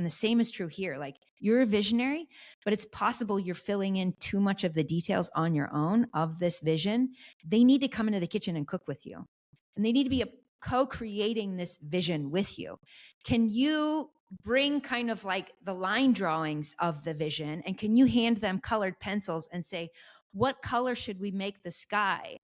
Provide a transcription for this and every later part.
the same is true here. Like, you're a visionary, but it's possible you're filling in too much of the details on your own of this vision. They need to come into the kitchen and cook with you. And they need to be co-creating this vision with you. Can you bring kind of like the line drawings of the vision, and can you hand them colored pencils and say, what color should we make the sky?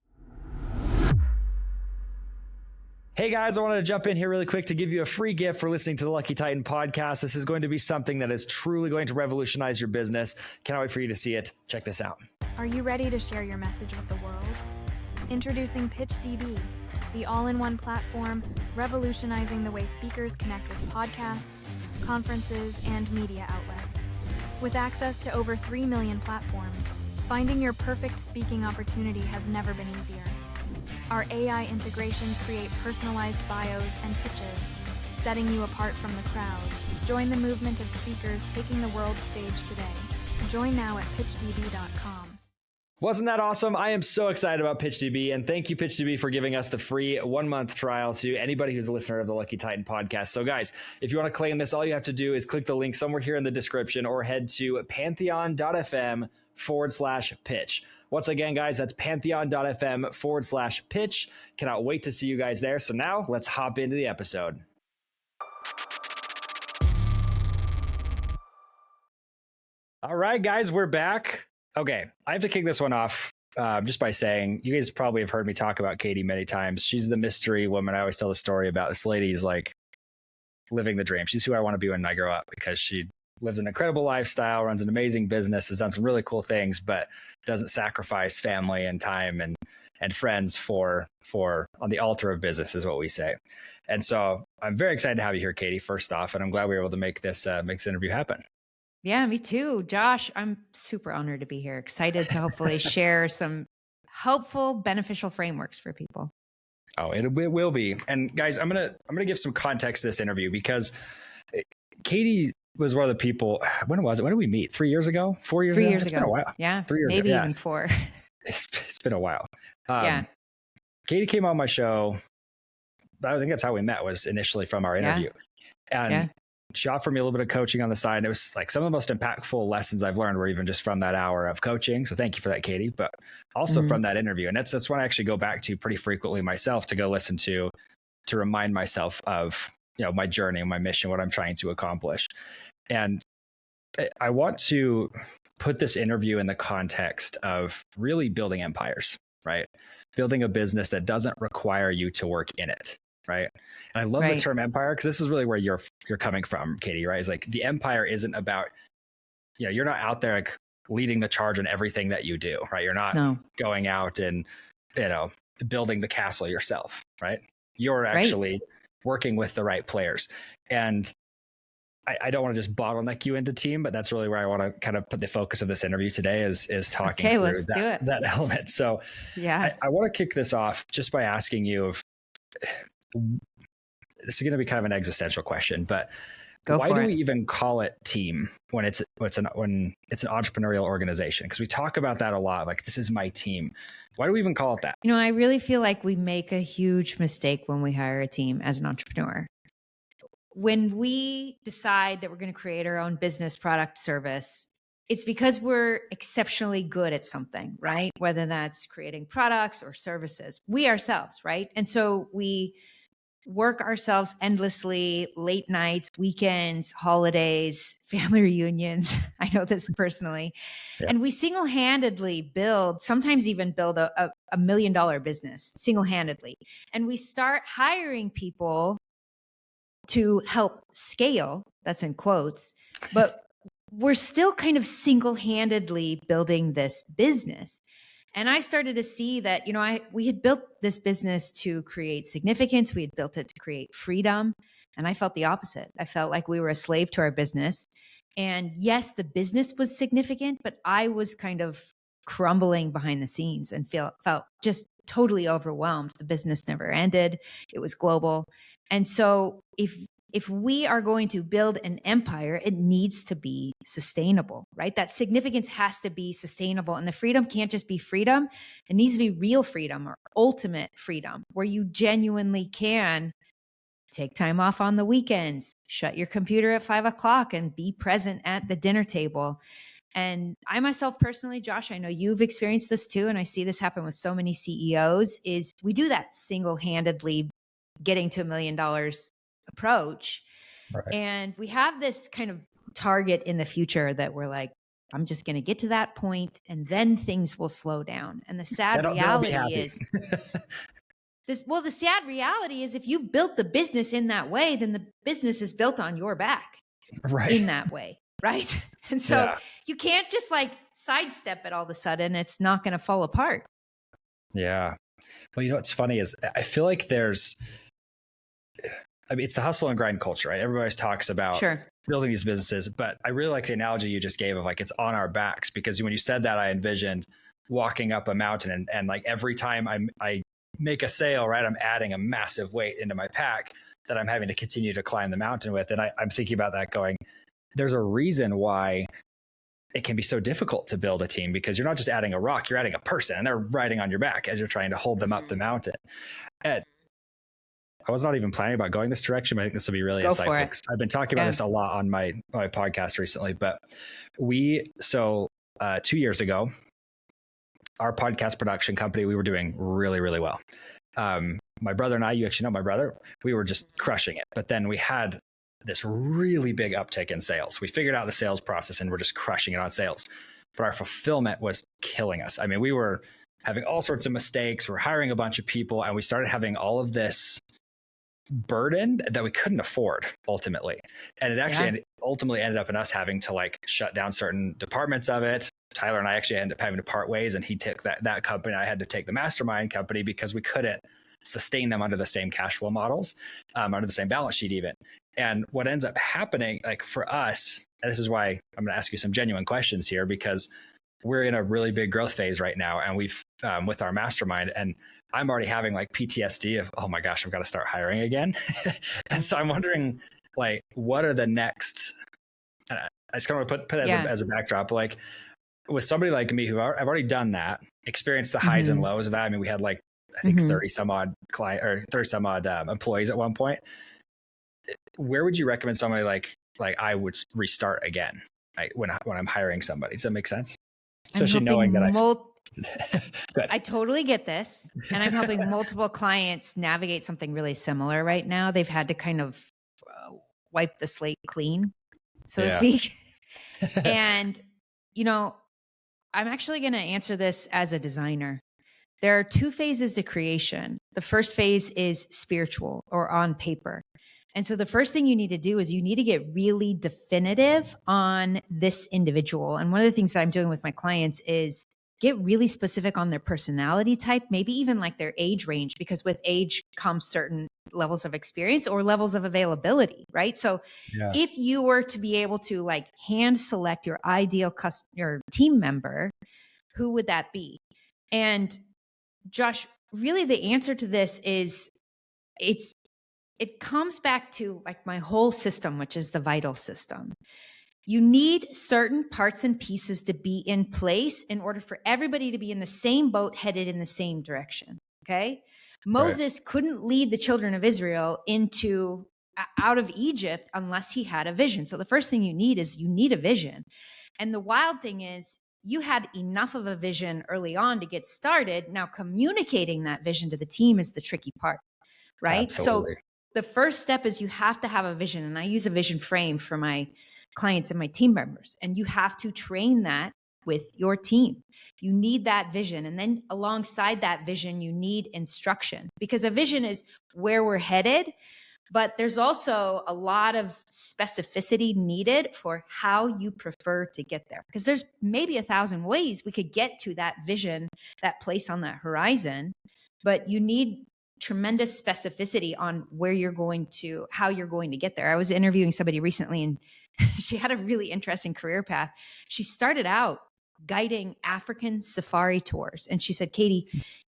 Hey guys, I wanted to jump in here really quick to give you a free gift for listening to the Lucky Titan podcast. This is going to be something that is truly going to revolutionize your business. Cannot wait for you to see it. Check this out. Are you ready to share your message with the world? Introducing PitchDB, the all-in-one platform revolutionizing the way speakers connect with podcasts, conferences, and media outlets. With access to over 3 million platforms, finding your perfect speaking opportunity has never been easier. Our AI integrations create personalized bios and pitches, setting you apart from the crowd. Join the movement of speakers taking the world stage today. Join now at pitchdb.com. Wasn't that awesome? I am so excited about PitchDB, and thank you, PitchDB, for giving us the free 1-month trial to anybody who's a listener of the Lucky Titan podcast. So guys, if you want to claim this, all you have to do is click the link somewhere here in the description or head to pantheon.fm/pitch. Once again, guys, that's pantheon.fm/pitch. Cannot wait to see you guys there. So now let's hop into the episode. All right, guys, we're back. Okay, I have to kick this one off just by saying, you guys probably have heard me talk about Katie many times. She's the mystery woman I always tell the story about. This lady's like living the dream. She's who I want to be when I grow up, because she lives an incredible lifestyle, runs an amazing business, has done some really cool things, but doesn't sacrifice family and time and friends for on the altar of business, is what we say. And so I'm very excited to have you here, Katie, first off, and I'm glad we were able to make this interview happen. Yeah, me too. Josh, I'm super honored to be here. Excited to hopefully share some helpful, beneficial frameworks for people. Oh, it will be. And guys, I'm gonna give some context to this interview, because Katie was one of the people. When was it? When did we meet? 3 years ago? 4 years ago? 3 years ago. It's been a while. Yeah. 3 years maybe ago. Yeah. Even 4. It's been a while. Yeah. Katie came on my show. I think that's how we met, was initially from our interview. And she offered me a little bit of coaching on the side. And it was like some of the most impactful lessons I've learned were even just from that hour of coaching. So thank you for that, Katie, but also from that interview. And that's one I actually go back to pretty frequently myself to go listen to remind myself of, my journey, my mission, what I'm trying to accomplish. And I want to put this interview in the context of really building empires, right? Building a business that doesn't require you to work in it. Right. And I love the term empire, because this is really where you're coming from, Katie, right? It's like the empire isn't about, you're not out there like leading the charge on everything that you do, right? You're not going out and, building the castle yourself, right? You're actually working with the right players. And I don't want to just bottleneck you into team, but that's really where I want to kind of put the focus of this interview today is talking through that element. So I want to kick this off just by asking you if, this is going to be kind of an existential question, but why do we even call it team when it's an entrepreneurial organization? Because we talk about that a lot. Like, this is my team. Why do we even call it that? I really feel like we make a huge mistake when we hire a team as an entrepreneur. When we decide that we're going to create our own business, product, service, it's because we're exceptionally good at something, right? Whether that's creating products or services, we ourselves, right? And so we work ourselves endlessly, late nights, weekends, holidays, family reunions. I know this personally. Yeah. And we single-handedly sometimes even build a $1 million business single-handedly. And we start hiring people to help scale, that's in quotes, but we're still kind of single-handedly building this business. And I started to see that, we had built this business to create significance. We had built it to create freedom. And I felt the opposite. I felt like we were a slave to our business. And yes, the business was significant, but I was kind of crumbling behind the scenes and felt just totally overwhelmed. The business never ended. It was global. And so if we are going to build an empire, it needs to be sustainable, right? That significance has to be sustainable. And the freedom can't just be freedom. It needs to be real freedom or ultimate freedom, where you genuinely can take time off on the weekends, shut your computer at 5 o'clock and be present at the dinner table. And I myself personally, Josh, I know you've experienced this too, and I see this happen with so many CEOs, is we do that single-handedly getting to $1 million approach. Right. And we have this kind of target in the future that we're like, I'm just going to get to that point and then things will slow down. And the sad reality is the sad reality is if you've built the business in that way, then the business is built on your back in that way. Right. And so you can't just like sidestep it all of a sudden. It's not going to fall apart. Yeah. Well, you know, what's funny is I feel like it's the hustle and grind culture, right? Everybody always talks about building these businesses, but I really like the analogy you just gave of like, it's on our backs, because when you said that, I envisioned walking up a mountain and like every time I make a sale, right, I'm adding a massive weight into my pack that I'm having to continue to climb the mountain with. And I'm thinking about that going, there's a reason why it can be so difficult to build a team, because you're not just adding a rock, you're adding a person and they're riding on your back as you're trying to hold them up the mountain. And I was not even planning about going this direction, but I think this will be really insightful. I've been talking about this a lot on my podcast recently, but 2 years ago, our podcast production company, we were doing really, really well. My brother and I, you actually know my brother, we were just crushing it. But then we had this really big uptick in sales. We figured out the sales process and we're just crushing it on sales. But our fulfillment was killing us. I mean, we were having all sorts of mistakes. We're hiring a bunch of people and we started having all of this burden that we couldn't afford ultimately. And it actually ultimately ended up in us having to like shut down certain departments of it. Tyler and I actually ended up having to part ways, and he took that company. I had to take the mastermind company because we couldn't sustain them under the same cash flow models, under the same balance sheet even. And what ends up happening, like for us, and this is why I'm going to ask you some genuine questions here, because we're in a really big growth phase right now. And we've, with our mastermind, and I'm already having like PTSD of, oh my gosh, I've got to start hiring again. And so I'm wondering, like, what are the next, I just kind of put it as a backdrop, like with somebody like me who I've already done that, experienced the highs and lows of that. I mean, we had like, I think 30 some odd employees at one point. Where would you recommend somebody like I would restart again, like when I'm hiring somebody? Does that make sense? Especially knowing that I totally get this. And I'm helping multiple clients navigate something really similar right now. They've had to kind of wipe the slate clean, so to speak. And, you know, I'm actually going to answer this as a designer. There are 2 phases to creation. The first phase is spiritual or on paper. And so the first thing you need to do is you need to get really definitive on this individual. And one of the things that I'm doing with my clients is get really specific on their personality type, maybe even like their age range, because with age comes certain levels of experience or levels of availability, right? So if you were to be able to like hand select your ideal your team member, who would that be? And Josh, really the answer to this is it comes back to like my whole system, which is the vital system. You need certain parts and pieces to be in place in order for everybody to be in the same boat, headed in the same direction. Okay. Moses couldn't lead the children of Israel out of Egypt unless he had a vision. So the first thing you need a vision. And the wild thing is you had enough of a vision early on to get started. Now communicating that vision to the team is the tricky part, right? Absolutely. So the first step is you have to have a vision. And I use a vision frame for my clients and my team members. And you have to train that with your team. You need that vision. And then alongside that vision, you need instruction, because a vision is where we're headed. But there's also a lot of specificity needed for how you prefer to get there. Because there's maybe 1,000 ways we could get to that vision, that place on that horizon. But you need tremendous specificity on how you're going to get there. I was interviewing somebody recently and she had a really interesting career path. She started out guiding African safari tours. And she said, Katie,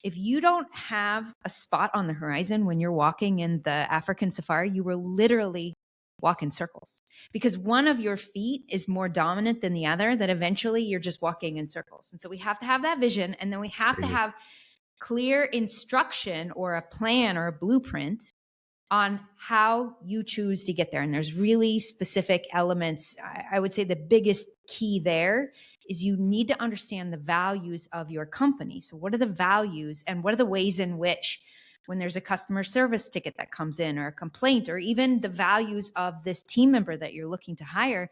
if you don't have a spot on the horizon when you're walking in the African safari, you will literally walk in circles, because one of your feet is more dominant than the other, that eventually you're just walking in circles. And so we have to have that vision. And then we have to have clear instruction or a plan or a blueprint on how you choose to get there. And there's really specific elements. I would say the biggest key there is you need to understand the values of your company. So what are the values and what are the ways in which when there's a customer service ticket that comes in or a complaint, or even the values of this team member that you're looking to hire,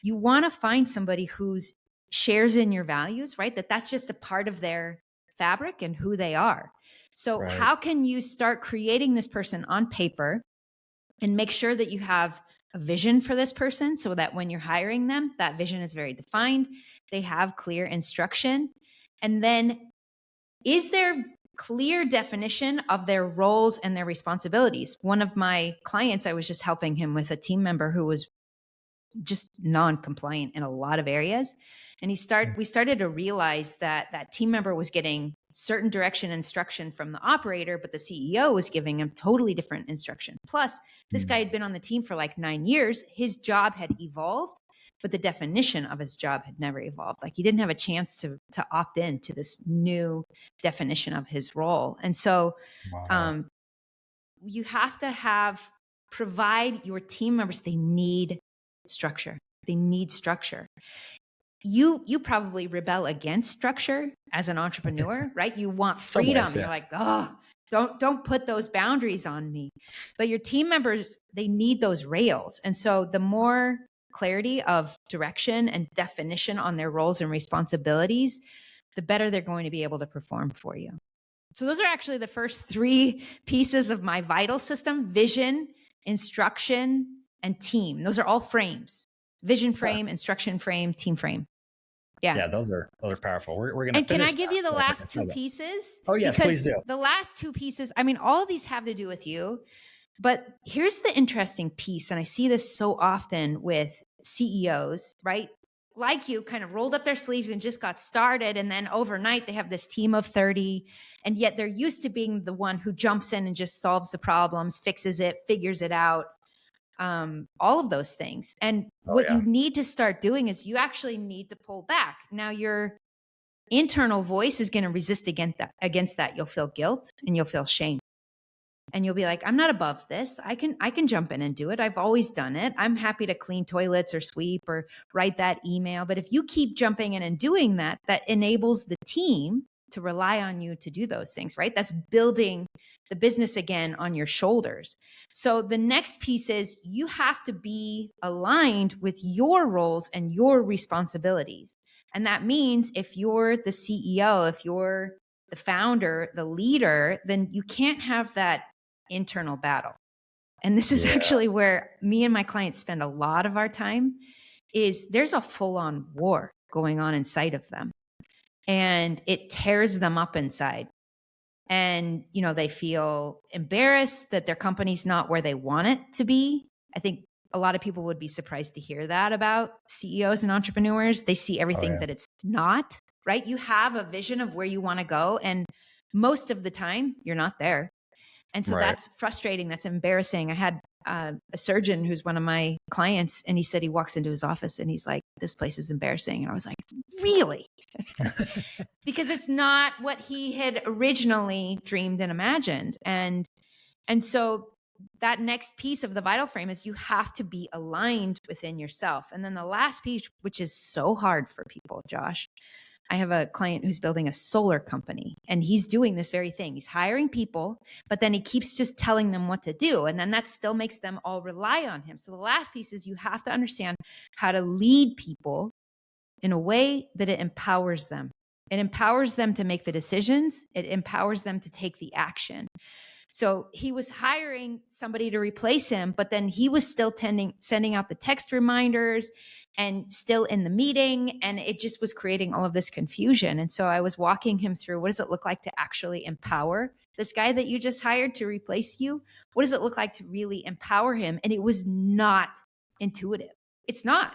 you want to find somebody who's shares in your values, right? That's just a part of their fabric and who they are. So how can you start creating this person on paper and make sure that you have a vision for this person so that when you're hiring them, that vision is very defined, they have clear instruction. And then is there clear definition of their roles and their responsibilities? One of my clients, I was just helping him with a team member who was just non-compliant in a lot of areas. And we started to realize that that team member was getting certain direction instruction from the operator, but the CEO was giving him totally different instruction. Plus, this guy had been on the team for like 9 years. His job had evolved, but the definition of his job had never evolved. Like he didn't have a chance to opt in to this new definition of his role. And so you have to provide your team members, they need structure. They need structure. You probably rebel against structure as an entrepreneur, right? You want freedom. You're like, oh, don't put those boundaries on me. But your team members, they need those rails. And so the more clarity of direction and definition on their roles and responsibilities, the better they're going to be able to perform for you. So those are actually the first 3 pieces of my vital system: vision, instruction, and team. Those are all frames: vision frame, instruction frame, team frame. Yeah, those are powerful. We're going to. And can I give you the last 2 pieces? Oh yes, please do. The last 2 pieces, I mean, all of these have to do with you, but here's the interesting piece, and I see this so often with CEOs, right? Like you, kind of rolled up their sleeves and just got started, and then overnight they have this team of 30, and yet they're used to being the one who jumps in and just solves the problems, fixes it, figures it out. All of those things. And what you need to start doing is you actually need to pull back. Now your internal voice is going to resist against that. You'll feel guilt and you'll feel shame. And you'll be like, I'm not above this. I can jump in and do it. I've always done it. I'm happy to clean toilets or sweep or write that email. But if you keep jumping in and doing that, that enables the team to rely on you to do those things, right? That's building the business again on your shoulders. So the next piece is you have to be aligned with your roles and your responsibilities. And that means if you're the CEO, if you're the founder, the leader, then you can't have that internal battle. And this is actually where me and my clients spend a lot of our time. Is there's a full-on war going on inside of them. And it tears them up inside. And, they feel embarrassed that their company's not where they want it to be. I think a lot of people would be surprised to hear that about CEOs and entrepreneurs. They see everything that it's not, right? You have a vision of where you want to go. And most of the time, you're not there. And so that's frustrating. That's embarrassing. I had a surgeon who's one of my clients, and he said he walks into his office and he's like, this place is embarrassing. And I was like, really? Because it's not what he had originally dreamed and imagined. And so that next piece of the vital frame is you have to be aligned within yourself. And then the last piece, which is so hard for people, Josh, I have a client who's building a solar company, and he's doing this very thing. He's hiring people, but then he keeps just telling them what to do. And then that still makes them all rely on him. So the last piece is you have to understand how to lead people in a way that it empowers them. It empowers them to make the decisions. It empowers them to take the action. So he was hiring somebody to replace him, but then he was still sending out the text reminders and still in the meeting. And it just was creating all of this confusion. And so I was walking him through, what does it look like to actually empower this guy that you just hired to replace you? What does it look like to really empower him? And it was not intuitive. It's not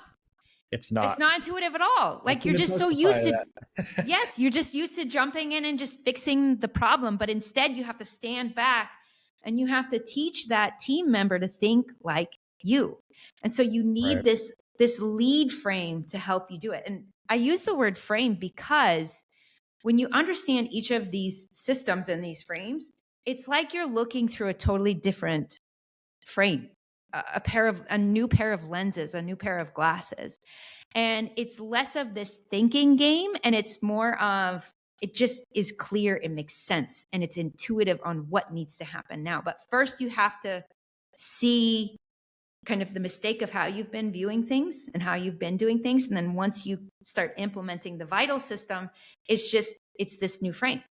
intuitive at all. Like you're just so used to, yes, you're just used to jumping in and just fixing the problem. But instead you have to stand back and you have to teach that team member to think like you. And so you need this lead frame to help you do it. And I use the word frame because when you understand each of these systems and these frames, it's like you're looking through a totally different frame, a new pair of lenses, a new pair of glasses. And it's less of this thinking game, and it's more of, it just is clear, it makes sense, and it's intuitive on what needs to happen now. But first you have to see kind of the mistake of how you've been viewing things and how you've been doing things. And then once you start implementing the vital system, it's this new frame.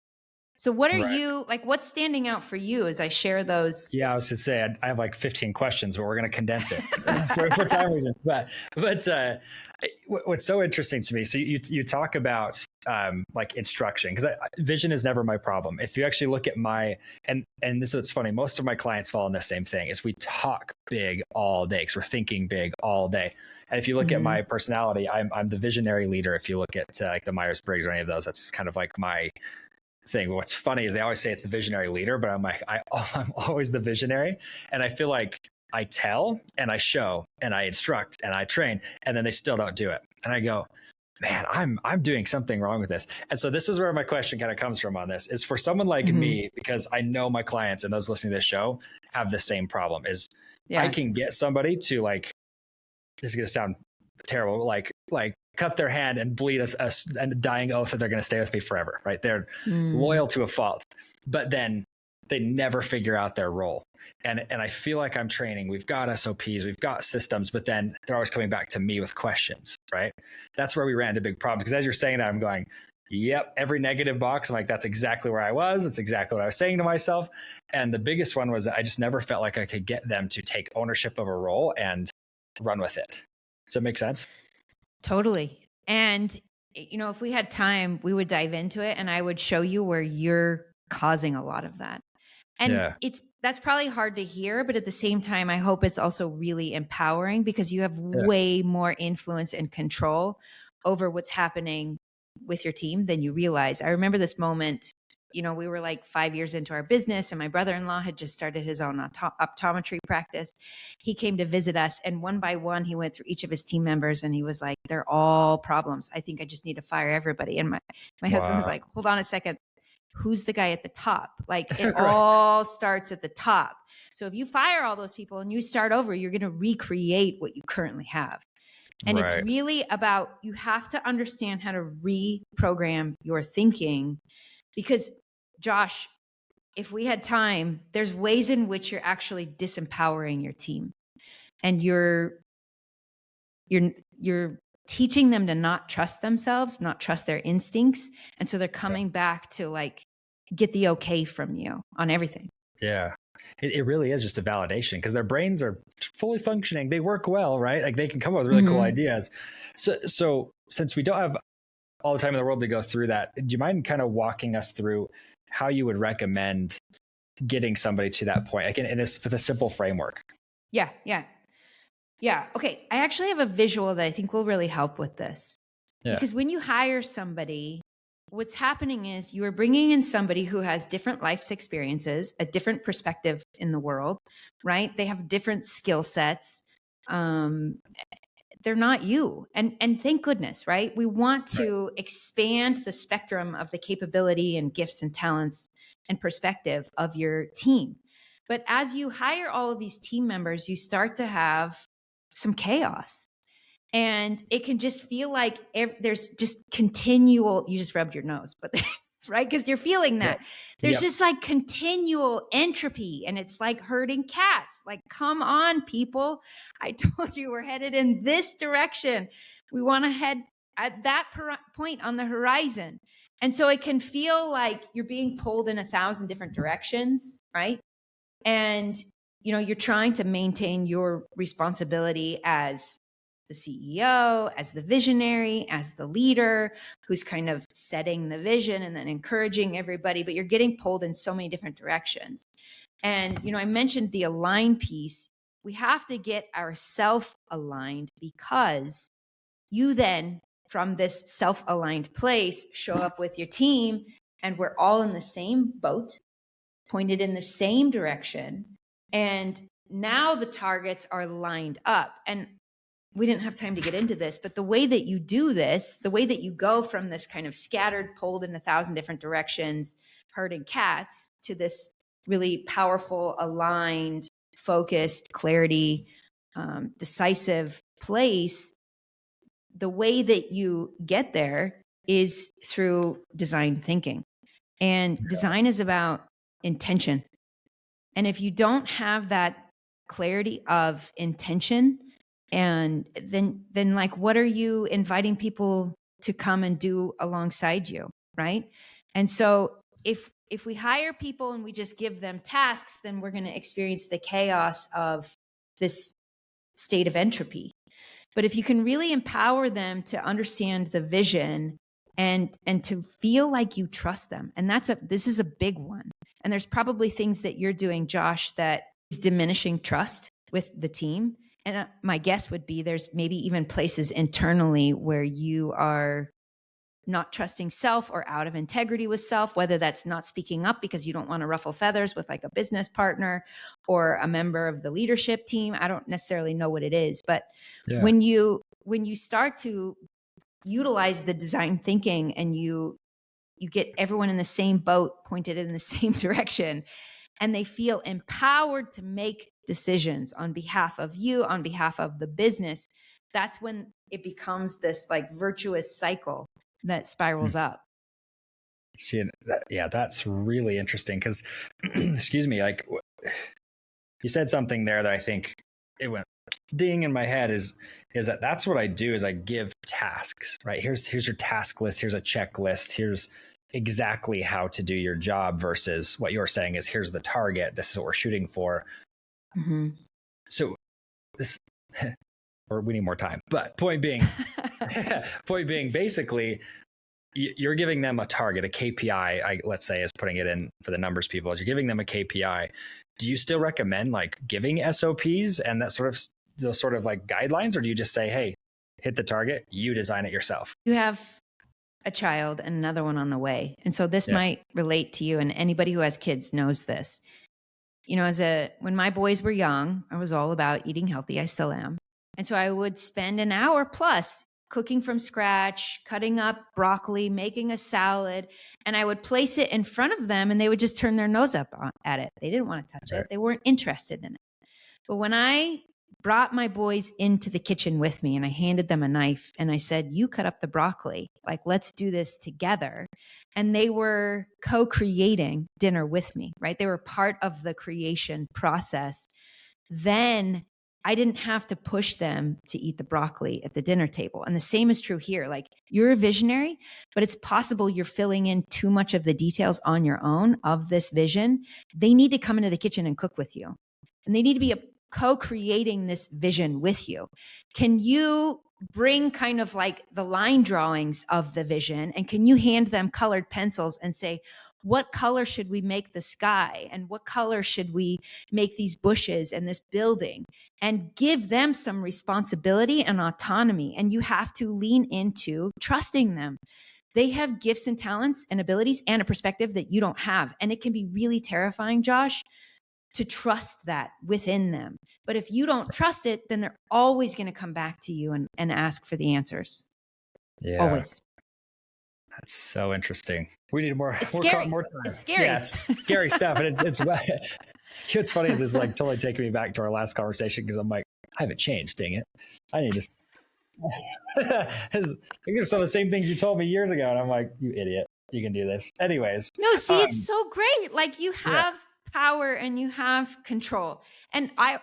So what are you, like, what's standing out for you as I share those? Yeah, I was to say, I have like 15 questions, but we're going to condense it for time reasons. But what's so interesting to me, so you talk about like instruction, because vision is never my problem. If you actually look at and this is what's funny, most of my clients fall in the same thing, is we talk big all day because we're thinking big all day. And if you look at my personality, I'm the visionary leader. If you look at like the Myers-Briggs or any of those, that's kind of like my thing. What's funny is they always say it's the visionary leader, but I'm like, I'm always the visionary. And I feel like I tell and I show and I instruct and I train, and then they still don't do it. And I go, man, I'm doing something wrong with this. And so this is where my question kind of comes from on this, is for someone like me, because I know my clients and those listening to this show have the same problem, is I can get somebody to, like, this is going to sound terrible, like cut their hand and bleed a dying oath that they're going to stay with me forever, right? They're loyal to a fault, but then they never figure out their role. And I feel like I'm training. We've got SOPs, we've got systems, but then they're always coming back to me with questions, right? That's where we ran into big problems. Because as you're saying that, I'm going, yep, every negative box. I'm like, that's exactly where I was. That's exactly what I was saying to myself. And the biggest one was that I just never felt like I could get them to take ownership of a role and run with it. Does that make sense? Totally. And, you know, if we had time, we would dive into it and I would show you where you're causing a lot of that. And that's probably hard to hear, but at the same time, I hope it's also really empowering, because you have way more influence and control over what's happening with your team than you realize. I remember this moment, you know, we were like 5 years into our business and my brother-in-law had just started his own optometry practice. He came to visit us, and one by one, he went through each of his team members and he was like, they're all problems. I think I just need to fire everybody. And my husband was like, hold on a second. Who's the guy at the top? Like, it all starts at the top. So if you fire all those people and you start over, you're going to recreate what you currently have. And it's really about, you have to understand how to reprogram your thinking, because Josh, if we had time, there's ways in which you're actually disempowering your team, and you're teaching them to not trust themselves, not trust their instincts. And so they're coming back to, like, get the okay from you on everything. Yeah. It really is just a validation, because their brains are fully functioning. They work well, right? Like, they can come up with really cool ideas. So since we don't have all the time in the world to go through that, do you mind kind of walking us through how you would recommend getting somebody to that point, like with a simple framework? Yeah. Okay. I actually have a visual that I think will really help with this. Because when you hire somebody, what's happening is you are bringing in somebody who has different life experiences, a different perspective in the world, right? They have different skill sets. They're not you. And thank goodness, right? We want to expand the spectrum of the capability and gifts and talents and perspective of your team. But as you hire all of these team members, you start to have some chaos. And it can just feel like there's just continual, you just rubbed your nose, but right? Because you're feeling that. There's just like continual entropy, and it's like herding cats. Like, come on, people. I told you we're headed in this direction. We want to head at that point on the horizon. And so it can feel like you're being pulled in 1,000 different directions, right? And, you know, you're trying to maintain your responsibility as the CEO, as the visionary, as the leader who's kind of setting the vision and then encouraging everybody, but you're getting pulled in so many different directions. And, you know, I mentioned the align piece. We have to get ourselves aligned, because you then, from this self-aligned place, show up with your team and we're all in the same boat, pointed in the same direction. And now the targets are lined up. And we didn't have time to get into this, but the way that you do this, the way that you go from this kind of scattered, pulled in 1,000 different directions, herding cats, to this really powerful, aligned, focused, clarity, decisive place, the way that you get there is through design thinking. And design is about intention. And if you don't have that clarity of intention, and then like, what are you inviting people to come and do alongside you, right? And so if we hire people and we just give them tasks, then we're going to experience the chaos of this state of entropy. But if you can really empower them to understand the vision and to feel like you trust them, and this is a big one. And there's probably things that you're doing, Josh, that is diminishing trust with the team. And my guess would be there's maybe even places internally where you are not trusting self or out of integrity with self, whether that's not speaking up because you don't want to ruffle feathers with like a business partner or a member of the leadership team. I don't necessarily know what it is, but when you start to utilize the design thinking and you get everyone in the same boat, pointed in the same direction, and they feel empowered to make decisions on behalf of you, on behalf of the business, that's when it becomes this like virtuous cycle that spirals up. See, that's really interesting because, excuse me, like you said something there that I think it went ding in my head is that's what I do is I give tasks, right? Here's your task list. Here's a checklist. Here's exactly how to do your job versus what you're saying is here's the target. This is what we're shooting for. Mm-hmm. So this, or we need more time, but point being, basically you're giving them a target, a KPI, let's say is putting it in for the numbers people, as you're giving them a KPI. Do you still recommend like giving SOPs and that those sort of like guidelines, or do you just say, hey, hit the target, you design it yourself? You have a child and another one on the way. And so this might relate to you, and anybody who has kids knows this. You know, when my boys were young, I was all about eating healthy. I still am. And so I would spend an hour plus cooking from scratch, cutting up broccoli, making a salad, and I would place it in front of them and they would just turn their nose up at it. They didn't want to touch it. They weren't interested in it. But when I brought my boys into the kitchen with me and I handed them a knife and I said, you cut up the broccoli, like, let's do this together. And they were co-creating dinner with me, right? They were part of the creation process. Then I didn't have to push them to eat the broccoli at the dinner table. And the same is true here. Like, you're a visionary, but it's possible you're filling in too much of the details on your own of this vision. They need to come into the kitchen and cook with you. And they need to be co-creating this vision with you. Can you bring kind of like the line drawings of the vision, and can you hand them colored pencils and say, what color should we make the sky? And what color should we make these bushes and this building? And give them some responsibility and autonomy. And you have to lean into trusting them. They have gifts and talents and abilities and a perspective that you don't have. And it can be really terrifying, Josh, to trust that within them. But if you don't trust it, then they're always going to come back to you and ask for the answers. Yeah. Always. That's so interesting. We need more time. It's scary. Yeah, it's scary stuff. And it's what's funny is it's like totally taking me back to our last conversation because I'm like, I haven't changed, dang it. I need to. It's some of the same things you told me years ago. And I'm like, you idiot. You can do this. Anyways. No, see, it's so great. Like, you have power and you have control. And I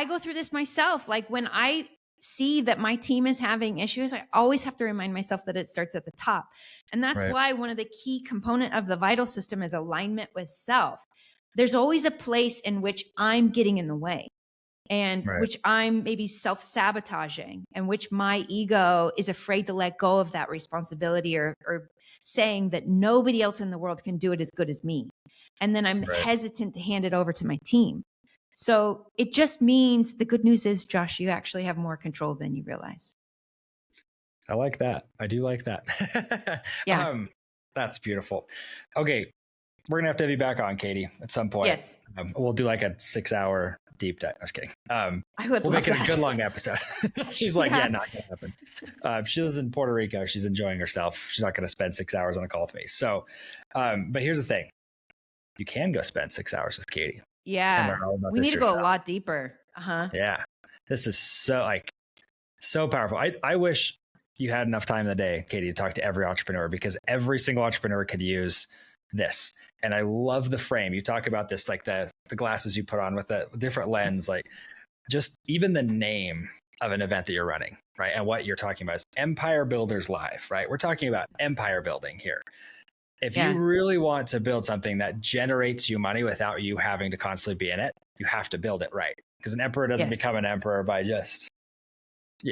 go through this myself. Like, when I see that my team is having issues, I always have to remind myself that it starts at the top. And that's why one of the key component of the vital system is alignment with self. There's always a place in which I'm getting in the way, and which I'm maybe self-sabotaging, and which my ego is afraid to let go of that responsibility, or saying that nobody else in the world can do it as good as me. And then I'm hesitant to hand it over to my team. So it just means the good news is, Josh, you actually have more control than you realize. I like that. I do like that. Yeah. That's beautiful. Okay. We're going to have you back on, Katie, at some point. Yes. We'll do like a 6-hour deep dive. I was kidding. We'll make it a good long episode. She's like, not going to happen. She lives in Puerto Rico. She's enjoying herself. She's not going to spend 6 hours on a call with me. So, but here's the thing. You can go spend 6 hours with Katie. and Yeah. learn all about We this need to go yourself. a lot deeper. Uh-huh. Yeah. This is so powerful. I wish you had enough time in the day, Katie, to talk to every entrepreneur, because every single entrepreneur could use this. And I love the frame. You talk about this, like the glasses you put on with a different lens, like just even the name of an event that you're running, right? And what you're talking about is Empire Builders Live, right? We're talking about empire building here. If you really want to build something that generates you money without you having to constantly be in it, you have to build it right. Because an emperor doesn't become an emperor by just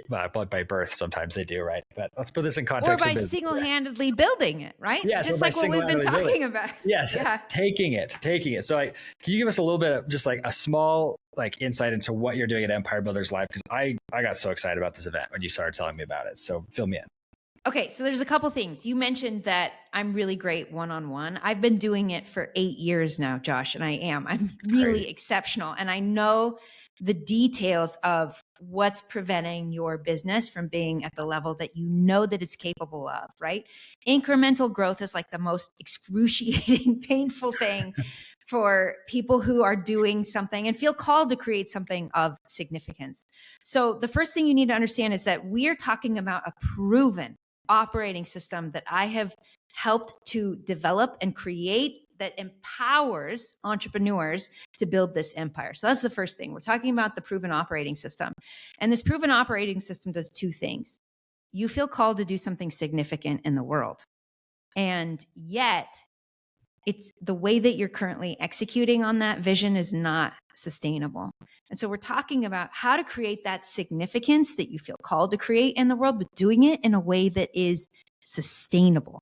by birth. Sometimes they do, right? But let's put this in context. Or by single-handedly building it, right? Yes, just like what we've been talking about. Yes, taking it. So, like, can you give us a little bit of just like a small like insight into what you're doing at Empire Builders Live? Because I got so excited about this event when you started telling me about it. So fill me in. Okay, so there's a couple things. You mentioned that I'm really great one-on-one. I've been doing it for 8 years now, Josh, and I'm really exceptional. And I know the details of what's preventing your business from being at the level that you know that it's capable of, right? Incremental growth is like the most excruciating, painful thing for people who are doing something and feel called to create something of significance. So the first thing you need to understand is that we are talking about a proven operating system that I have helped to develop and create that empowers entrepreneurs to build this empire. So that's the first thing. We're talking about the proven operating system. And this proven operating system does two things. You feel called to do something significant in the world. And yet, it's the way that you're currently executing on that vision is not sustainable. And so we're talking about how to create that significance that you feel called to create in the world, but doing it in a way that is sustainable.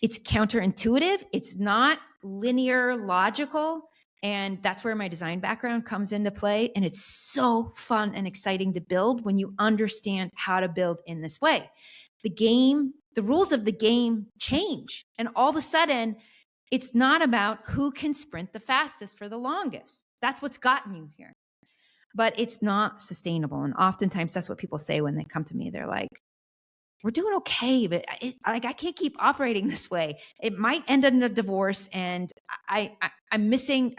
It's counterintuitive. It's not linear, logical. And that's where my design background comes into play. And it's so fun and exciting to build when you understand how to build in this way. The rules of the game change. And all of a sudden, it's not about who can sprint the fastest for the longest. That's what's gotten you here. But it's not sustainable. And oftentimes that's what people say when they come to me. They're like, we're doing okay, but I can't keep operating this way. It might end in a divorce, and I'm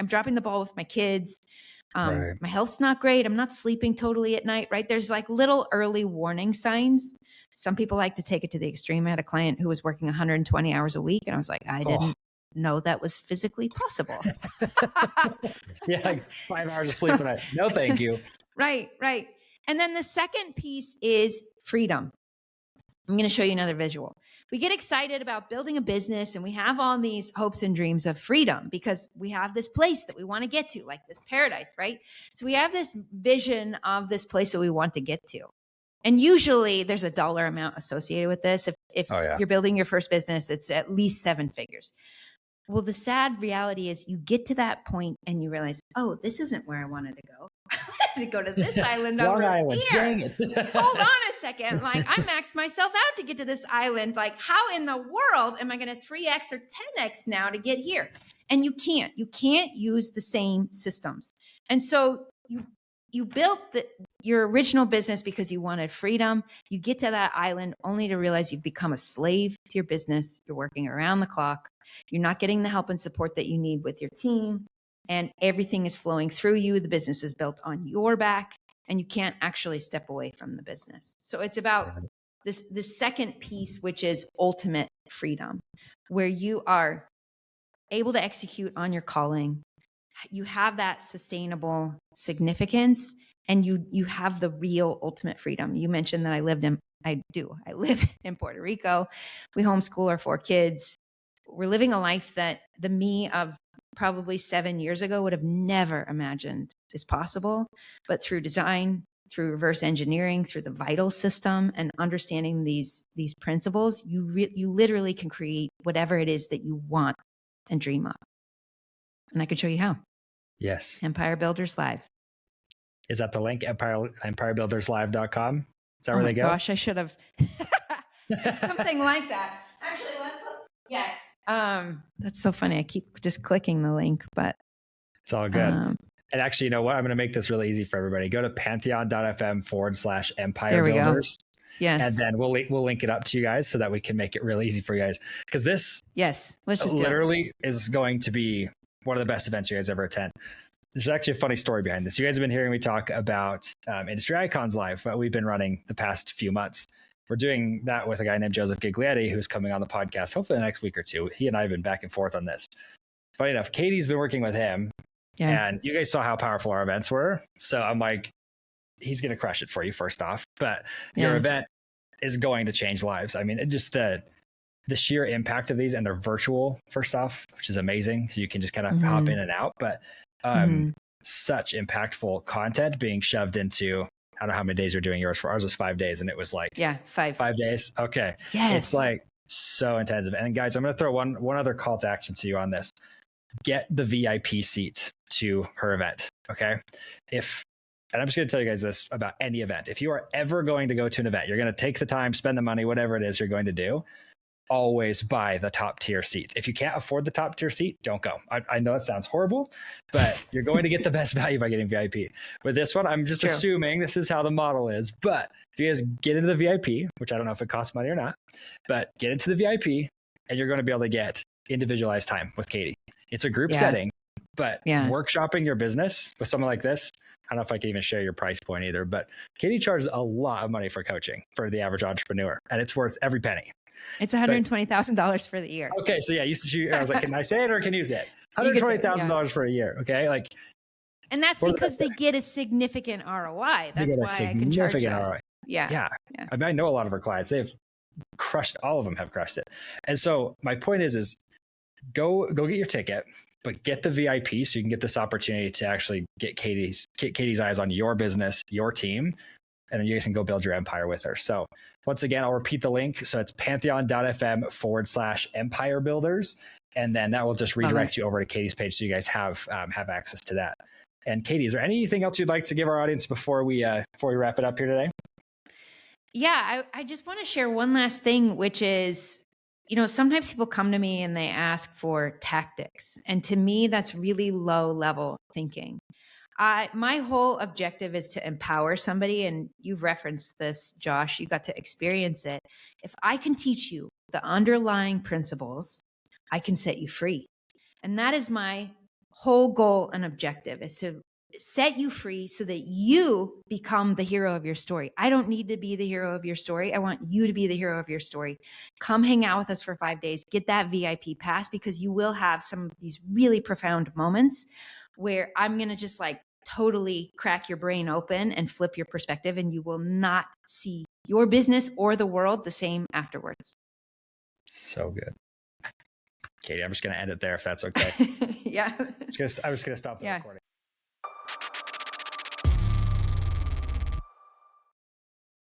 dropping the ball with my kids. My health's not great. I'm not sleeping totally at night, right? There's like little early warning signs. Some people like to take it to the extreme. I had a client who was working 120 hours a week, and I was like, I didn't know that was physically possible. Yeah, like 5 hours of sleep a night. No, thank you. Right. And then the second piece is freedom. I'm going to show you another visual. We get excited about building a business and we have all these hopes and dreams of freedom because we have this place that we want to get to, like this paradise, right? So we have this vision of this place that we want to get to. And usually there's a dollar amount associated with this. If you're building your first business, it's at least 7 figures. Well, the sad reality is you get to that point and you realize, oh, this isn't where I wanted to go. I wanted to go to this island over here. Dang it. Hold on a second. Like, I maxed myself out to get to this island. Like, how in the world am I going to 3X or 10X now to get here? And you can't use the same systems. And so you built your original business because you wanted freedom. You get to that island only to realize you've become a slave to your business. You're working around the clock. You're not getting the help and support that you need with your team, and everything is flowing through you. The business is built on your back, and you can't actually step away from the business. So it's about this second piece, which is ultimate freedom, where you are able to execute on your calling. You have that sustainable significance, and you have the real ultimate freedom. You mentioned that I live in Puerto Rico. We homeschool our 4 kids. We're living a life that the me of probably 7 years ago would have never imagined is possible. But through design, through reverse engineering, through the vital system, and understanding these principles, you literally can create whatever it is that you want and dream of. And I can show you how. Yes. Empire Builders Live. Is that the link? EmpireBuildersLive.com? Is that where they go? Gosh, I should have something like that. Actually, let's look. Yes. That's so funny. I keep just clicking the link, but it's all good. And actually, you know what? I'm going to make this really easy for everybody. Go to pantheon.fm/Empire Builders. Yes. And then we'll link it up to you guys so that we can make it really easy for you guys. Because this let's just literally is going to be one of the best events you guys ever attend. there's actually a funny story behind this. You guys have been hearing me talk about Industry Icons Live, but we've been running the past few months. We're doing that with a guy named Joseph Giglietti, who's coming on the podcast, hopefully the next week or two. He and I have been back and forth on this. Funny enough, Katie's been working with him, and you guys saw how powerful our events were. So I'm like, he's going to crush it for you, first off. But your event is going to change lives. I mean, just the sheer impact of these, and they're virtual, first off, which is amazing. So you can just kind of hop in and out. But such impactful content being shoved into, I don't know how many days you're doing yours for. Ours was 5 days, and it was like 5 days. Okay. Yes. It's like so intensive. And guys, I'm going to throw one other call to action to you on this. Get the VIP seat to her event. Okay. And I'm just going to tell you guys this about any event. If you are ever going to go to an event, you're going to take the time, spend the money, whatever it is you're going to do, always buy the top tier seats. If you can't afford the top tier seat, don't go. I know that sounds horrible, but you're going to get the best value by getting VIP. With this one, I'm just assuming this is how the model is. But if you guys get into the VIP, which I don't know if it costs money or not, but get into the VIP and you're going to be able to get individualized time with Katie. It's a group setting, but workshopping your business with someone like this, I don't know if I can even share your price point either, but Katie charges a lot of money for coaching for the average entrepreneur, and it's worth every penny. It's $120,000 for the year. Okay. So I was like, can I say it or can you say it? $120,000 for a year. Okay. Like, and that's because they get a significant ROI. That's why I can charge that. ROI. Yeah. I mean, I know a lot of our clients, they've crushed, all of them have crushed it. And so my point is go get your ticket, but get the VIP so you can get this opportunity to actually get Katie's eyes on your business, your team, and then you guys can go build your empire with her. So once again, I'll repeat the link. So it's pantheon.fm/empire builders. And then that will just redirect you over to Katie's page. So you guys have access to that. And Katie, is there anything else you'd like to give our audience before we wrap it up here today? Yeah, I just want to share one last thing, which is, sometimes people come to me and they ask for tactics. And to me, that's really low level thinking. My whole objective is to empower somebody, and you've referenced this, Josh, you got to experience it. If I can teach you the underlying principles, I can set you free. And that is my whole goal and objective, is to set you free so that you become the hero of your story. I don't need to be the hero of your story. I want you to be the hero of your story. Come hang out with us for 5 days, get that VIP pass, because you will have some of these really profound moments where I'm going to just totally crack your brain open and flip your perspective, and you will not see your business or the world the same afterwards. So good. Katie, I'm just going to end it there if that's okay. Yeah. I was just going to stop the recording.